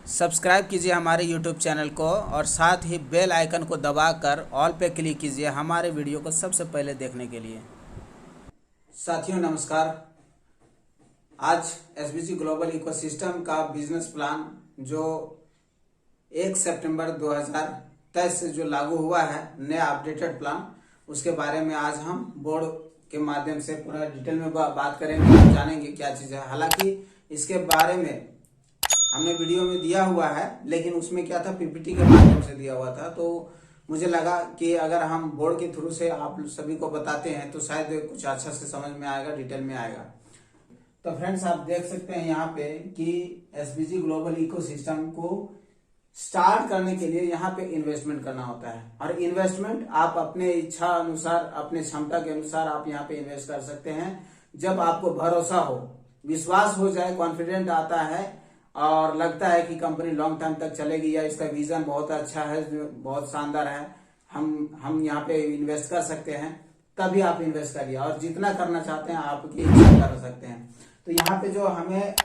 Subscribe कीजिए हमारे YouTube channel को और साथ ही बेल आइकन को दबाकर ऑल पे क्लिक कीजिए हमारे वीडियो को सबसे पहले देखने के लिए। साथियों नमस्कार। आज एसबीजी ग्लोबल इकोसिस्टम का बिजनेस प्लान जो 1 सितंबर 2023 से जो लागू हुआ है, नया अपडेटेड प्लान, उसके बारे में आज हम बोर्ड के माध्यम से पूरा डिटेल में बात करेंगे, जानेंगे क्या चीज़ है। हालांकि इसके बारे में हमने वीडियो में दिया हुआ है, लेकिन उसमें क्या था, पीपीटी के माध्यम से दिया हुआ था। तो मुझे लगा कि अगर हम बोर्ड के थ्रू से आप सभी को बताते हैं तो शायद कुछ अच्छा से समझ में आएगा, डिटेल में आएगा। तो फ्रेंड्स, आप देख सकते हैं यहाँ पे कि एसबीजी ग्लोबल इकोसिस्टम को स्टार्ट करने के लिए यहाँ पे इन्वेस्टमेंट करना होता है, और इन्वेस्टमेंट आप अपने इच्छा अनुसार, अपने क्षमता के अनुसार आप यहाँ पे इन्वेस्ट कर सकते हैं। जब आपको भरोसा हो, विश्वास हो जाए, कॉन्फिडेंट आता है और लगता है कि कंपनी लॉन्ग टर्म तक चलेगी या इसका विजन बहुत अच्छा है, बहुत शानदार है, हम यहाँ पे इन्वेस्ट कर सकते हैं, तभी आप इन्वेस्ट करिए। और जितना करना चाहते हैं आपकी इच्छा कर सकते हैं। तो यहाँ पे जो हमें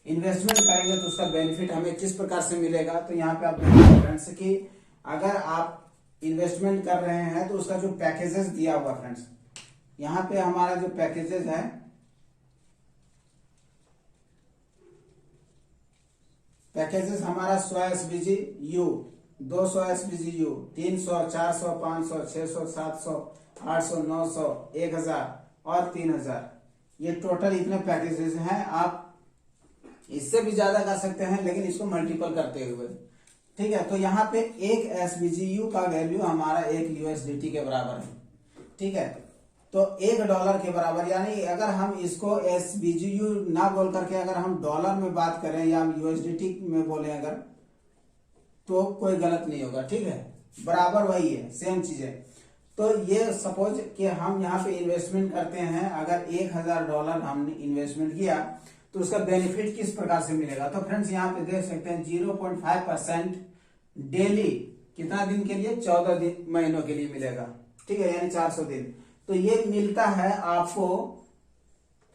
इन्वेस्टमेंट करेंगे तो उसका बेनिफिट हमें किस प्रकार से मिलेगा, तो यहाँ पे आप देखिए फ्रेंड्स कि अगर आप इन्वेस्टमेंट कर रहे हैं तो उसका जो पैकेजेस दिया हुआ फ्रेंड्स, यहाँ पे हमारा जो पैकेजेस है, पैकेजेस हमारा 100 एसबीजी यू, 200 एसबीजी यू, 300, 400, 500, 600, 700, 800, 900, 1000 और 3000, ये टोटल इतने पैकेजेस हैं। आप इससे भी ज्यादा कर सकते हैं, लेकिन इसको मल्टीपल करते हुए, ठीक है। तो यहाँ पे एक एसबीजी यू का वैल्यू हमारा 1 यूएसडीटी के बराबर है, ठीक है। तो $1 के बराबर, यानी अगर हम इसको एसबीजीयू ना बोल करके अगर हम डॉलर में बात करें या हम यूएसडीटी में बोले अगर, तो कोई गलत नहीं होगा, ठीक है, बराबर वही है, सेम चीज है। तो ये सपोज कि हम यहाँ पे इन्वेस्टमेंट करते हैं, अगर $1000 हमने इन्वेस्टमेंट किया तो उसका बेनिफिट किस प्रकार से मिलेगा। तो फ्रेंड्स यहाँ पे देख सकते हैं 0.5% डेली, कितना दिन के लिए, 14 महीनों के लिए मिलेगा, ठीक है, यानी 400 दिन। तो ये मिलता है आपको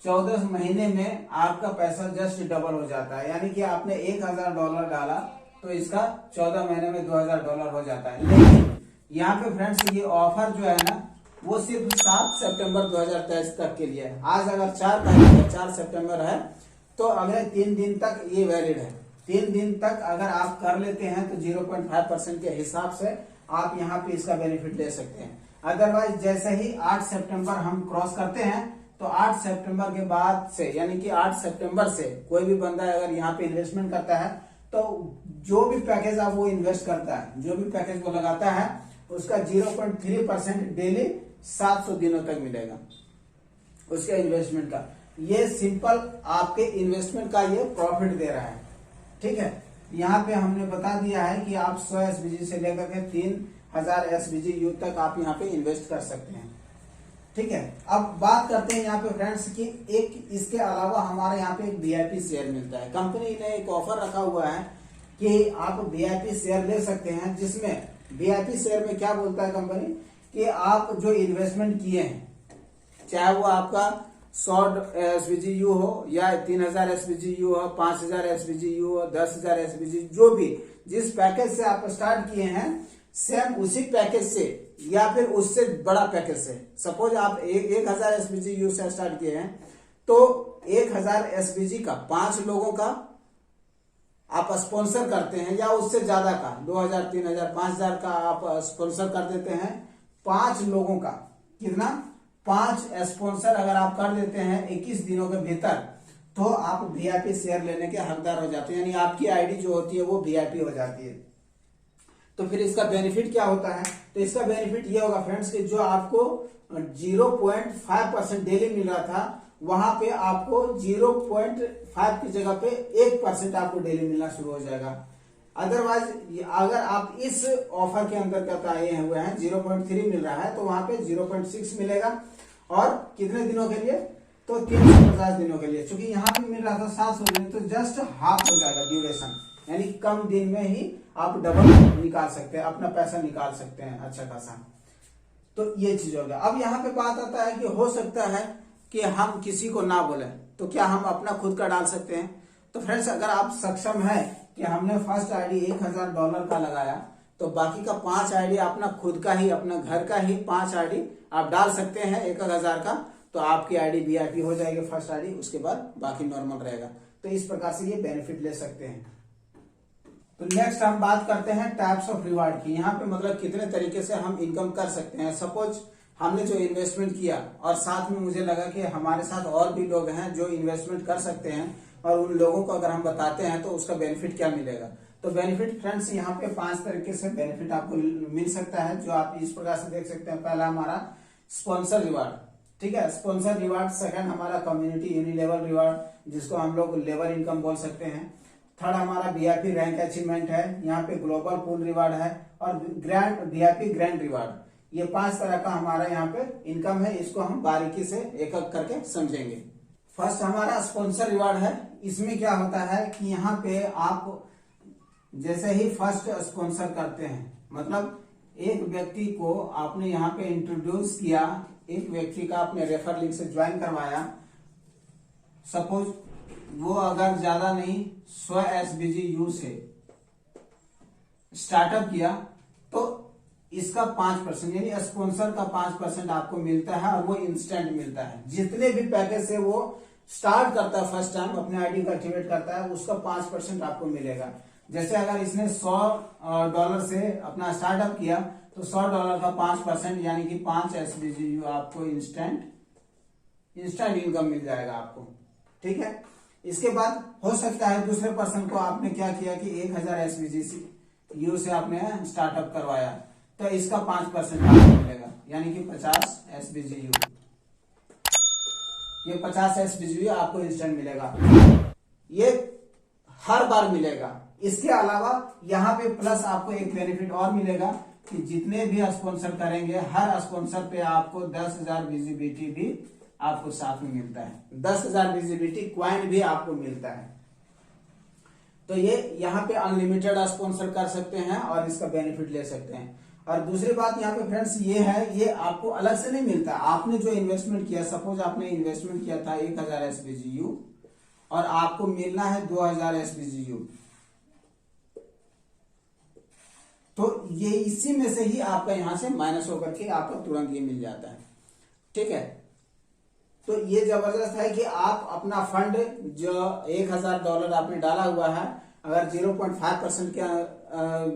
14 महीने में, आपका पैसा जस्ट डबल हो जाता है। यानी कि आपने $1000 डाला तो इसका 14 महीने में $2000 हो जाता है। लेकिन यहाँ पे फ्रेंड्स ये ऑफर जो है ना, वो सिर्फ 7 सितंबर 2023 तक के लिए है। आज अगर 4 सितंबर है तो अगले 3 दिन तक ये वैलिड है। 3 दिन तक अगर आप कर लेते हैं तो 0.5% के हिसाब से आप यहाँ पे इसका बेनिफिट ले सकते हैं। अदरवाइज जैसे ही 8 सितंबर हम क्रॉस करते हैं तो 8 सितंबर के बाद से, यानी कि 8 सितंबर से कोई भी बंदा अगर यहाँ पे इन्वेस्टमेंट करता है तो जो भी पैकेज आप वो इन्वेस्ट करता है, जो भी पैकेज वो लगाता है, उसका 0.3% डेली 700 दिनों तक मिलेगा उसके इन्वेस्टमेंट का। ये सिंपल आपके इन्वेस्टमेंट का ये प्रॉफिट दे रहा है, ठीक है। यहाँ पे हमने बता दिया है कि आप 100 एसबीजी से लेकर के 3000 एसबीजी यू तक आप यहाँ पे इन्वेस्ट कर सकते हैं, ठीक है। अब बात करते हैं यहाँ पे फ्रेंड्स कि एक इसके अलावा हमारे यहाँ पे एक वीआईपी शेयर मिलता है। कंपनी ने एक ऑफर रखा हुआ है कि आप वीआईपी शेयर ले सकते हैं, जिसमें वीआईपी शेयर में क्या बोलता है कंपनी कि आप जो इन्वेस्टमेंट किए हैं, चाहे वो आपका 100 एसबीजी यू हो या 3000 एसबीजी यू हो, 5000 एसबीजी यू हो, 10000 एसबीजी, जो भी जिस पैकेज से आप स्टार्ट किए हैं, सेम उसी पैकेज से या फिर उससे बड़ा पैकेज से, सपोज आप 1000 एसबीजी यू से स्टार्ट किए हैं तो 1000 एसबीजी का 5 लोगों का आप स्पॉन्सर करते हैं, या उससे ज्यादा का 2000, 3000, 5000 का आप स्पॉन्सर कर देते हैं 5 लोगों का। कितना? 5 स्पॉन्सर अगर आप कर देते हैं 21 दिनों के भीतर, तो आप वीआईपी शेयर लेने के हकदार हो जाते हैं, यानी आपकी आईडी जो होती है वो वीआईपी हो जाती है। तो फिर इसका बेनिफिट क्या होता है, तो इसका बेनिफिट ये होगा फ्रेंड्स कि जो आपको 0.5% डेली मिल रहा था, वहां पे आपको 0.5 की जगह पे 1% आपको डेली मिलना शुरू हो जाएगा। अदरवाइज अगर आप इस ऑफर के अंतर्गत आए हुए हैं, 0.3 मिल रहा है, तो वहां पे 0.6 मिलेगा। और कितने दिनों के लिए, तो 350 दिनों के लिए। चूंकि यहाँ पे मिल रहा था 700 दिन, तो जस्ट हाफ हो जाएगा ड्यूरेशन, यानी कम दिन में ही आप डबल निकाल सकते हैं, अपना पैसा निकाल सकते हैं अच्छा खासा। तो ये चीज हो गया। अब यहाँ पे बात आता है कि हो सकता है कि हम किसी को ना बोले, तो क्या हम अपना खुद का डाल सकते हैं। तो फ्रेंड्स, अगर आप सक्षम हैं कि हमने फर्स्ट आईडी $1000 का लगाया, तो बाकी का 5 आईडी अपना खुद का ही, अपना घर का ही 5 आईडी आप डाल सकते हैं 1000 का, तो आपकी आईडी वीआईपी हो जाएगी फर्स्ट आईडी, उसके बाद बाकी नॉर्मल रहेगा। तो इस प्रकार से ये बेनिफिट ले सकते हैं। तो नेक्स्ट हम बात करते हैं टाइप्स ऑफ रिवार्ड की। यहाँ पे मतलब कितने तरीके से हम इनकम कर सकते हैं। सपोज हमने जो इन्वेस्टमेंट किया और साथ में मुझे लगा कि हमारे साथ और भी लोग हैं जो इन्वेस्टमेंट कर सकते हैं, और उन लोगों को अगर हम बताते हैं तो उसका बेनिफिट क्या मिलेगा। तो बेनिफिट फ्रेंड्स यहाँ पे 5 तरीके से बेनिफिट आपको मिल सकता है, जो आप इस प्रकार से देख सकते हैं। पहला हमारा स्पॉन्सर रिवार्ड, ठीक है, स्पॉन्सर रिवार्ड। सेकंड हमारा कम्युनिटी यूनिलेवल रिवार्ड, जिसको हम लोग लेवल इनकम बोल सकते हैं। थर्ड हमारा वीआईपी रैंक अचीवमेंट है, यहाँ पे ग्लोबल पूल रिवार्ड है, और ग्रैंड वीआईपी ग्रैंड रिवार्ड। ये 5 तरह का हमारा यहाँ पे इनकम है। इसको हम बारीकी से एक एक करके समझेंगे। फर्स्ट हमारा स्पॉन्सर रिवार्ड है। इसमें क्या होता है कि यहाँ पे आप जैसे ही फर्स्ट स्पॉन्सर करते हैं, मतलब एक व्यक्ति को आपने यहाँ पे इंट्रोड्यूस किया, एक व्यक्ति का आपने रेफर लिंक से ज्वाइन करवाया। सपोज वो अगर ज्यादा नहीं 100 SBGU से स्टार्टअप किया, तो इसका 5% यानी स्पॉन्सर का 5% आपको मिलता है, और वो इंस्टेंट मिलता है। जितने भी पैकेज से वो स्टार्ट करता है फर्स्ट टाइम अपने आईडी को एक्टिवेट करता है, उसका 5% आपको मिलेगा। जैसे अगर इसने $100 से अपना स्टार्टअप किया, तो $100 का 5% यानी कि 5 SBGU आपको इंस्टेंट इनकम मिल जाएगा आपको, ठीक है। इसके बाद हो सकता है दूसरे पर्सन को आपने क्या किया कि 1000 SBGU से आपने स्टार्टअप करवाया, तो इसका 5% आपको मिलेगा, यानी कि 50 SBGU। ये 50 SBGU आपको इंस्टेंट मिलेगा, ये हर बार मिलेगा। इसके अलावा यहाँ पे प्लस आपको एक बेनिफिट और मिलेगा कि जितने भी स्पॉन्सर करेंगे, हर स्पॉन्सर पे आपको 10,000 विजिबिलिटी भी आपको साथ में मिलता है। 10,000 विजिबिलिटी क्वाइन भी आपको मिलता है। तो ये यहाँ पे अनलिमिटेड स्पॉन्सर कर सकते हैं और इसका बेनिफिट ले सकते हैं। और दूसरी बात यहाँ पे फ्रेंड्स ये है, ये आपको अलग से नहीं मिलता। आपने जो इन्वेस्टमेंट किया, सपोज आपने इन्वेस्टमेंट किया था 1000 SBGU और आपको मिलना है 2000 SBGU, तो ये इसी में से ही आपका यहां से माइनस होकर के आपको तुरंत ये मिल जाता है, ठीक है। तो ये जबरदस्त है कि आप अपना फंड जो $1000 आपने डाला हुआ है, अगर 0.5% के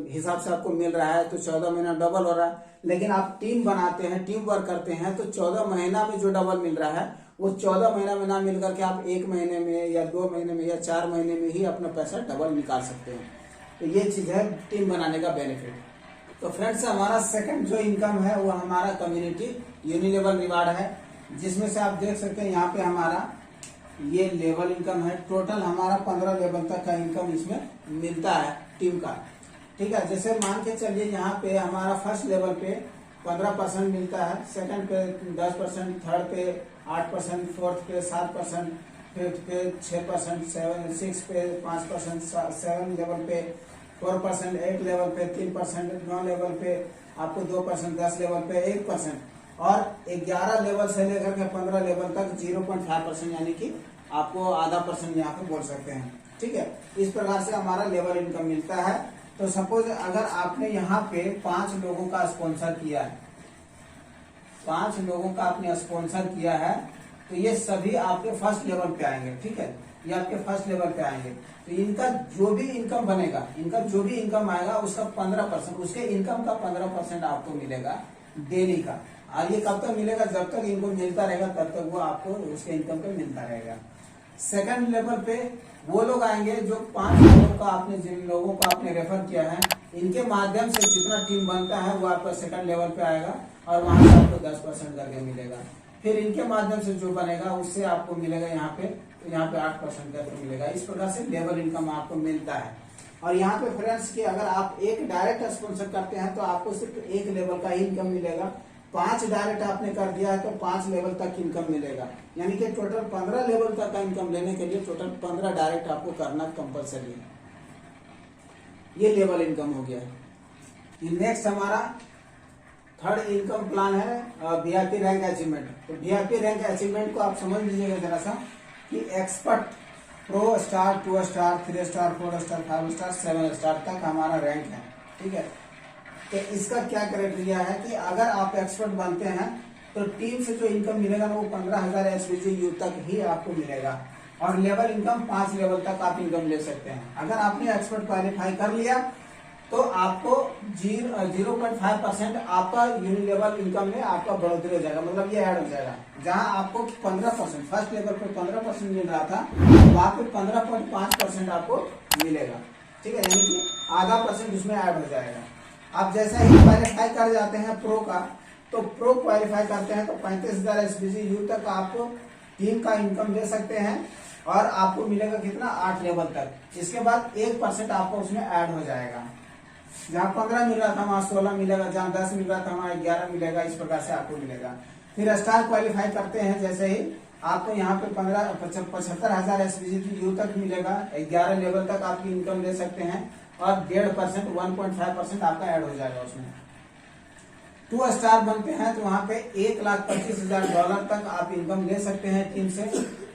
हिसाब से आपको मिल रहा है, तो 14 महीना डबल हो रहा है। लेकिन आप टीम बनाते हैं, टीम वर्क करते हैं, तो 14 महीना में जो डबल मिल रहा है, वो 14 महीना में ना मिल करके आप 1 महीने में या 2 महीने में या 4 महीने में ही अपना पैसा डबल निकाल सकते हैं। तो ये चीज है टीम बनाने का बेनिफिट। तो फ्रेंड्स हमारा सेकंड जो इनकम है वो हमारा कम्युनिटी यूनिलेवल रिवार्ड है, जिसमें से आप देख सकते हैं यहाँ पे हमारा ये लेवल इनकम है। टोटल हमारा 15 लेवल तक का इनकम इसमें मिलता है टीम का, ठीक है। जैसे मान के चलिए यहाँ पे हमारा फर्स्ट लेवल पे 15% मिलता है, सेकंड पे 10%, थर्ड पे 8%, फोर्थ पे 7%, फिफ्थ पे 6%, 6 पे 5%, 7 लेवल पे 4%, 8 लेवल पे 3%, 9 लेवल पे आपको 2%, 10 लेवल पे 1%, और 11 लेवल से लेकर के 15 लेवल तक 0.5% यानी कि आपको आधा % यहाँ पे बोल सकते हैं, ठीक है। इस प्रकार से हमारा लेवल इनकम मिलता है। तो सपोज अगर आपने यहाँ पे 5 लोगों का स्पॉन्सर किया है, 5 लोगों का आपने स्पॉन्सर किया है, तो ये सभी आपके फर्स्ट लेवल पे आएंगे, ठीक है। ये आपके फर्स्ट लेवल पे आएंगे, तो इनका जो भी इनकम बनेगा, इनका जो भी इनकम आएगा उसका 15%, उसके इनकम का 15% आपको मिलेगा डेली का। और ये कब तक मिलेगा? जब तक इनको मिलता रहेगा तब तक वो आपको उसके इनकम पे मिलता रहेगा। सेकंड लेवल पे वो लोग आएंगे जो 5 लोगों का आपने, जिन लोगों को आपने रेफर किया है, इनके माध्यम से जितना टीम बनता है वो आपका सेकंड लेवल पे आएगा और वहां से आपको 10% करके मिलेगा। फिर इनके माध्यम से जो बनेगा उससे आपको मिलेगा यहाँ पे, तो यहाँ पे 8% करके मिलेगा। इस प्रकार से लेवल इनकम आपको मिलता है। और यहाँ पे फ्रेंड्स कि अगर आप एक डायरेक्ट स्पॉन्सर करते हैं तो आपको सिर्फ 1 लेवल का ही इनकम मिलेगा। 5 डायरेक्ट आपने कर दिया है तो 5 लेवल तक इनकम मिलेगा, यानी कि टोटल 15 लेवल तक का इनकम लेने के लिए टोटल 15 डायरेक्ट आपको करना कंपलसरी है। ये लेवल इनकम हो गया। नेक्स्ट हमारा थर्ड इनकम प्लान है वीआईपी रैंक अचीवमेंट। तो वीआईपी रैंक अचीवमेंट को आप समझ लीजिएगा जरा सा कि expert pro star, 2 star, 3 star, 4 star, 5 star, 7 star तक हमारा रैंक है। ठीक है, तो इसका क्या क्राइटेरिया है कि अगर आप एक्सपर्ट बनते हैं तो टीम से जो इनकम मिलेगा ना वो 15,000 SBGU तक ही आपको मिलेगा, और लेवल इनकम 5 लेवल तक आप इनकम ले सकते हैं। अगर आपने एक्सपर्ट क्वालिफाई कर लिया तो आपको 0.5% आपका यूनिलेवल इनकम में आपका बढ़ोतरी हो जाएगा, मतलब ये ऐड हो जाएगा। जहां आपको 15% फर्स्ट लेवल पे 15% मिल रहा था, वहां पे 15.5% आपको मिलेगा। ठीक है, यानी कि आधा % उसमें ऐड हो जाएगा। आप जैसा ही क्वालिफाई कर जाते हैं प्रो का, तो प्रो क्वालिफाई करते हैं तो 35,000 SBGU तक आपको टीम का इनकम दे सकते हैं, और आपको मिलेगा कितना, 8 लेवल तक। इसके बाद 1% आपको उसमें ऐड हो जाएगा। जहाँ 15 मिल रहा था वहां 16 मिलेगा, जहाँ 10 मिल रहा था वहां 11 मिलेगा, इस प्रकार से आपको मिलेगा। फिर स्टार क्वालिफाई करते हैं जैसे ही, आपको यहाँ पे 75,000 SBGU तक मिलेगा, 11 लेवल तक आपकी इनकम ले सकते हैं, और 1.5% 1.5% आपका ऐड हो जाएगा उसमें। 2 स्टार बनते हैं तो वहां पे $1,25,000 तक आप इनकम ले सकते हैं टीम से,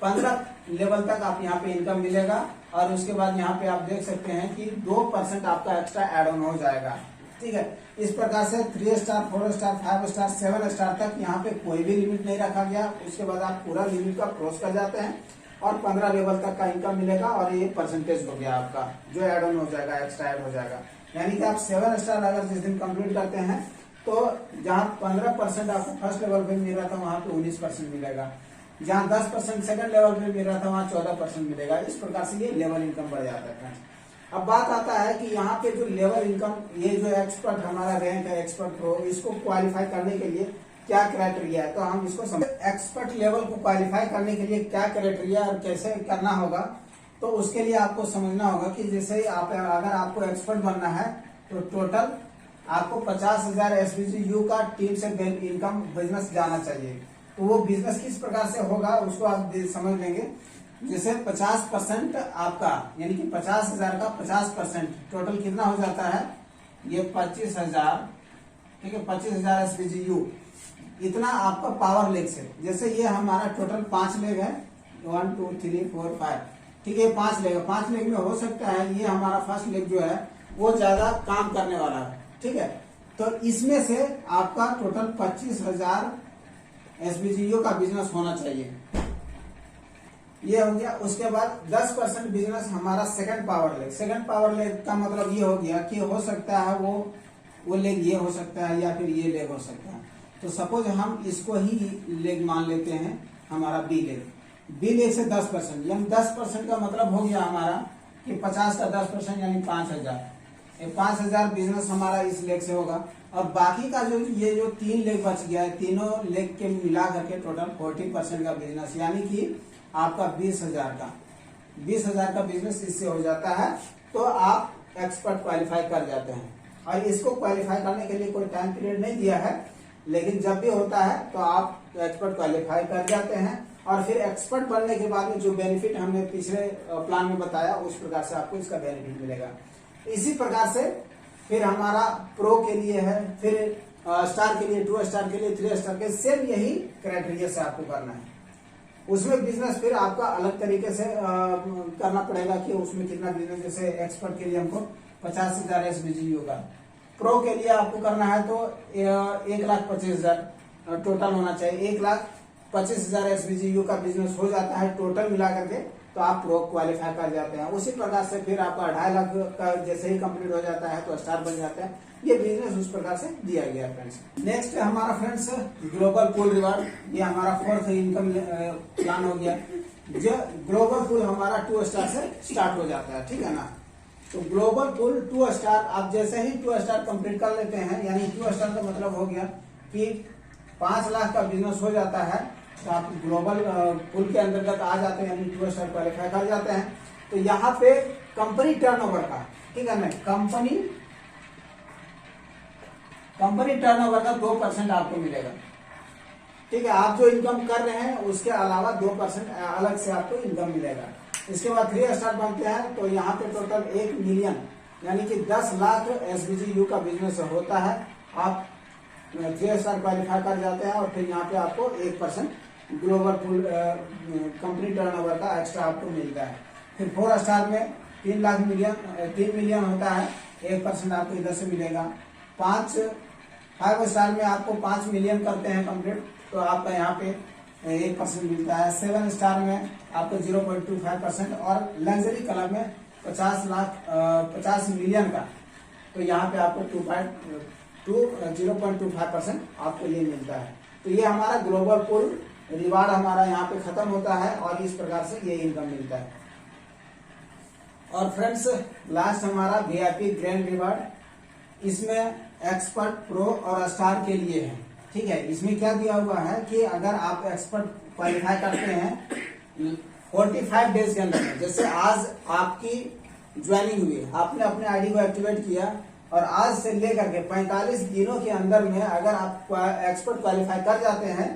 15 लेवल तक आप यहाँ पे इनकम मिलेगा, और उसके बाद यहाँ पे आप देख सकते हैं कि 2% आपका एक्स्ट्रा एड ऑन हो जाएगा। ठीक है, इस प्रकार से 3 स्टार, 4 स्टार, 5 स्टार, 7 स्टार तक यहाँ पे कोई भी लिमिट नहीं रखा गया। उसके बाद आप पूरा लिमिट का क्रॉस कर जाते हैं, और 15 लेवल तक का इनकम मिलेगा, और ये परसेंटेज हो गया आपका जो एड ऑन हो जाएगा, एक्स्ट्रा एड हो जाएगा। यानी कि आप 7 स्टार अगर जिस दिन कंप्लीट करते हैं तो जहाँ 15% आपको फर्स्ट लेवल पे मिल रहा था वहां पे 19% मिलेगा, जहाँ 10% सेकंड लेवल पे मिल रहा था वहां 14% मिलेगा। इस प्रकार से ये लेवल इनकम बढ़ जाता है फ्रेंड्स। अब बात आता है कि यहाँ पे जो लेवल इनकम, ये जो एक्सपर्ट हमारा रैंक है एक्सपर्ट प्रो, इसको क्वालिफाई करने के लिए क्या क्राइटेरिया है, तो हम इसको समझ। एक्सपर्ट लेवल को क्वालिफाई करने के लिए क्या क्राइटेरिया और कैसे करना होगा, तो उसके लिए आपको समझना होगा कि जैसे आप अगर आपको एक्सपर्ट बनना है तो टोटल आपको 50,000 SBGU का टीम से इनकम बिजनेस जाना चाहिए। तो वो बिजनेस किस प्रकार से होगा उसको आप समझ लेंगे। जैसे 50% आपका, यानी कि 50,000 का 50% टोटल कितना हो जाता है, ये 25,000। ठीक है, 25,000 SBGU इतना आपका पावर लेग से, जैसे ये हमारा टोटल 5 लेग है, 1 2 3 4 5। ठीक है, 5 लेग है, 5 लेग में हो सकता है ये हमारा फर्स्ट लेग जो है वो ज्यादा काम करने वाला है। ठीक है, तो इसमें से आपका टोटल 25,000 SBGU का बिजनेस होना चाहिए, ये हो गया। उसके बाद 10% बिजनेस हमारा second power leg. Second power leg का मतलब ये हो गया कि हो सकता है वो लेग ये हो सकता है, या फिर ये लेग हो सकता है। तो सपोज हम इसको ही लेग मान लेते हैं, हमारा बी लेग से 10%, यानी 10% का मतलब हो गया हमारा कि 50 का 10% यानी 5,000। 5,000 बिजनेस हमारा इस लेग से होगा, और बाकी का जो ये जो 3 लेग बच गया है, तीनों लेग के मिला करके टोटल 40% का बिजनेस, यानी कि आपका 20,000 का बिजनेस इससे हो जाता है। तो आप एक्सपर्ट क्वालिफाई कर जाते हैं, और इसको क्वालिफाई करने के लिए कोई टाइम पीरियड नहीं दिया है, लेकिन जब भी होता है तो आप एक्सपर्ट क्वालिफाई कर जाते हैं। और फिर एक्सपर्ट बनने के बाद में जो बेनिफिट हमने पिछले प्लान में बताया उस प्रकार से आपको इसका बेनिफिट मिलेगा। इसी प्रकार से फिर हमारा प्रो के लिए है, फिर स्टार के लिए, 2 स्टार के लिए, 3 स्टार के, सेम यही क्राइटेरिया से आपको करना है। उसमें बिजनेस फिर आपका अलग तरीके से करना पड़ेगा कि उसमें कितना बिजनेस, जैसे एक्सपर्ट के लिए हमको 50,000 SBGU का, प्रो के लिए आपको करना है तो 1,25,000 टोटल होना चाहिए। 1,25,000 SBGU का बिजनेस हो जाता है टोटल मिला करके, तो आप प्रो क्वालिफाई कर जाते हैं। उसी प्रकार से फिर आपका 2.5 लाख का जैसे ही कंप्लीट हो जाता है तो स्टार बन जाता है। ये बिजनेस उस प्रकार से दिया गया है फ्रेंड्स। नेक्स्ट है हमारा फ्रेंड्स ग्लोबल पूल रिवार्ड। ये हमारा 4th इनकम प्लान हो गया। जो ग्लोबल पूल हमारा 2 स्टार से स्टार्ट हो जाता है, ठीक है ना। तो ग्लोबल पूल 2 स्टार, आप जैसे ही 2 स्टार कंप्लीट कर लेते हैं, यानी 2 स्टार का मतलब हो गया कि 5 लाख का बिजनेस हो जाता है, तो आप ग्लोबल पूल के अंतर्गत आ जाते हैं, यानी 2 स्टार क्वालिफाई कर जाते हैं। तो यहाँ पे कंपनी टर्नओवर का, ठीक है ना, कंपनी टर्नओवर का 2% आपको मिलेगा। ठीक है, आप जो इनकम कर रहे हैं उसके अलावा 2% अलग से आपको इनकम मिलेगा। इसके बाद 3 स्टार बनते हैं तो यहाँ पे टोटल 1 मिलियन यानी कि 10 लाख SBGU का बिजनेस होता है। आप 3 स्टार क्वालिफाई कर जाते हैं, और फिर यहाँ पे आपको 1% ग्लोबल पूल कंपनी टर्नओवर का एक्स्ट्रा आपको मिलता है। फिर 4 स्टार में 3 मिलियन होता है, 1% आपको इधर से मिलेगा। 5 स्टार में आपको 5 मिलियन करते हैं कंप्लीट, तो आपका यहाँ पे 1% मिलता है। 7 स्टार में आपको 0.25% और लग्जरी क्लब में 50 मिलियन का, तो यहाँ पे आपको 0.25% आपको ये मिलता है। तो ये हमारा ग्लोबल पूल रिवार्ड हमारा यहाँ पे खत्म होता है और इस प्रकार से ये इनकम मिलता है। और फ्रेंड्स लास्ट हमारा वीआईपी ग्रैंड रिवार्ड, इसमें एक्सपर्ट, प्रो और स्टार के लिए है। ठीक है, इसमें क्या दिया हुआ है कि अगर आप एक्सपर्ट क्वालिफाई करते हैं 45 डेज के अंदर में, जैसे आज आपकी ज्वाइनिंग हुई, आपने अपने आईडी को एक्टिवेट किया और आज से लेकर के 45 दिनों के अंदर में अगर आप एक्सपर्ट क्वालिफाई कर जाते हैं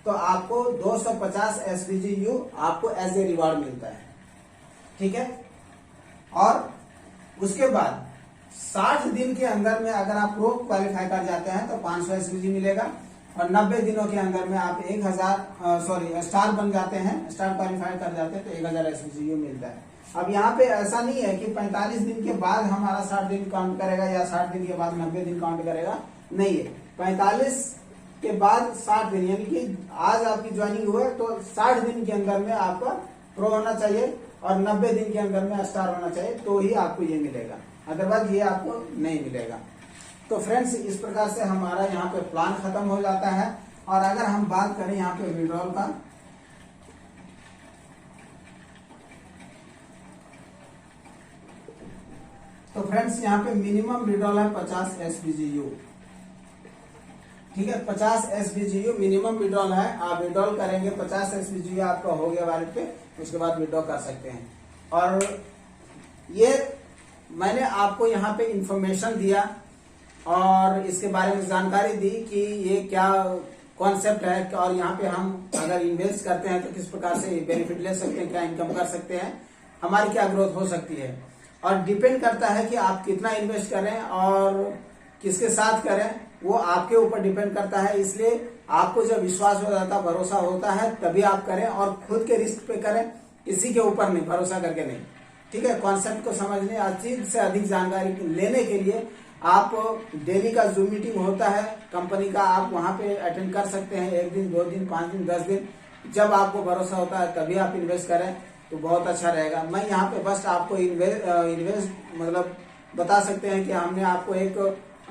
तो आपको 250 SBGU आपको एज ए रिवार्ड मिलता है। ठीक है, और उसके बाद 60 दिन के अंदर में अगर आप प्रो क्वालिफाई कर जाते हैं तो 500 SBG मिलेगा और 90 दिनों के अंदर में आप 1000 स्टार बन जाते हैं, स्टार क्वालिफाई कर जाते हैं तो 1000 SBGU मिलता है। अब यहाँ पे ऐसा नहीं है कि 45 दिन के बाद हमारा 60 दिन काउंट करेगा या 60 दिन के बाद 90 दिन काउंट करेगा, नहीं है। 45 के बाद 60 दिन, यानी कि आज आपकी ज्वाइनिंग हुई तो 60 दिन के अंदर में आपका प्रो होना चाहिए और 90 दिन के अंदर में स्टार होना चाहिए, तो ही आपको ये मिलेगा, अदरवाइज ये आपको नहीं मिलेगा। तो फ्रेंड्स इस प्रकार से हमारा यहाँ पे प्लान खत्म हो जाता है। और अगर हम बात करें यहाँ पे विड्रॉल का, तो फ्रेंड्स यहाँ पे मिनिमम विड्रॉल है 50 SBGU। ठीक है, 50 SBGU मिनिमम विड्रॉल है। आप विड्रॉल करेंगे 50 SBGU आपका हो गया वॉलेट पे, उसके बाद विड्रॉ कर सकते हैं। और ये मैंने आपको यहाँ पे इंफॉर्मेशन दिया और इसके बारे में जानकारी दी कि ये क्या कॉन्सेप्ट है और यहाँ पे हम अगर इन्वेस्ट करते हैं तो किस प्रकार से बेनिफिट ले सकते हैं, क्या इनकम कर सकते हैं, हमारी क्या ग्रोथ हो सकती है। और डिपेंड करता है कि आप कितना इन्वेस्ट करें और किसके साथ करें, वो आपके ऊपर डिपेंड करता है। इसलिए आपको जब विश्वास हो जाता, भरोसा होता है, तभी आप करें और खुद के रिस्क पे करें, किसी के ऊपर नहीं, भरोसा करके नहीं। ठीक है, कॉन्सेप्ट को समझने, अधिक से अधिक जानकारी लेने के लिए आप डेली का जूम मीटिंग होता है कंपनी का, आप वहां पे अटेंड कर सकते हैं। 1 दिन, 2 दिन, 5 दिन, 10 दिन, जब आपको भरोसा होता है तभी आप इन्वेस्ट करें तो बहुत अच्छा रहेगा। मैं यहाँ पे बस आपको इन्वेस्ट मतलब बता सकते हैं कि हमने आपको एक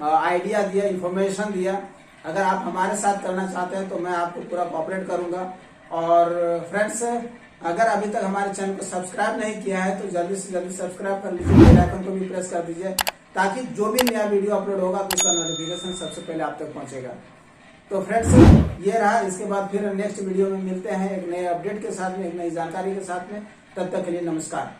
आइडिया दिया, इंफॉर्मेशन दिया। अगर आप हमारे साथ करना चाहते हैं तो मैं आपको पूरा कोऑपरेट करूंगा। और फ्रेंड्स अगर अभी तक हमारे चैनल को सब्सक्राइब नहीं किया है तो जल्दी से जल्दी सब्सक्राइब कर लीजिए, बेल आइकन को भी प्रेस कर दीजिए ताकि जो भी नया वीडियो अपलोड होगा तो उसका नोटिफिकेशन सबसे पहले आप तक पहुंचेगा। तो फ्रेंड्स ये रहा, इसके बाद फिर नेक्स्ट वीडियो में मिलते हैं एक नए अपडेट के साथ में, एक नई जानकारी के साथ में। तब तक के लिए नमस्कार।